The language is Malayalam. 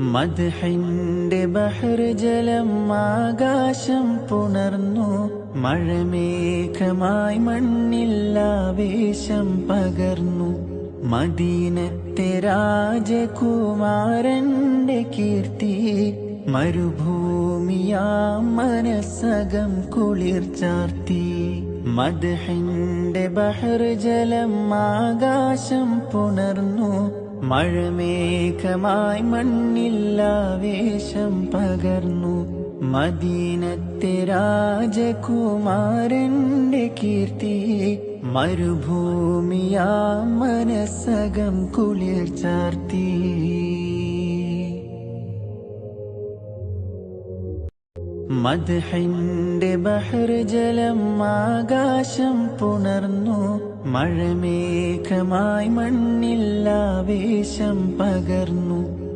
മദ്ഹിന്റെ ബഹർ ജലം ആകാശം പുണർന്നു. മഴമേഘമായി മണ്ണിൽ ആവേശം പകർന്നു. മദീനത്തെ രാജകുമാരന്റെ കീർത്തി മരുഭൂമിയാം മനസ്സകം കുളിർ ചാർത്തി. മദ്ഹിന്റെ ബഹർ ജലം ആകാശം പുണർന്നു. മഴമേഘമായി മണ്ണിൽ ആവേശം പകർന്നു. മദീനത്തെ രാജകുമാരന്റെ കീർത്തി മരുഭൂമിയാം മനസ്സകം കുളിർ ചാർത്തി. മദ്ഹിന്റെ ബഹർ ജലം ആകാശം പുണർന്നു. മഴമേഘമായി മണ്ണിൽ ആവേശം പകർന്നു.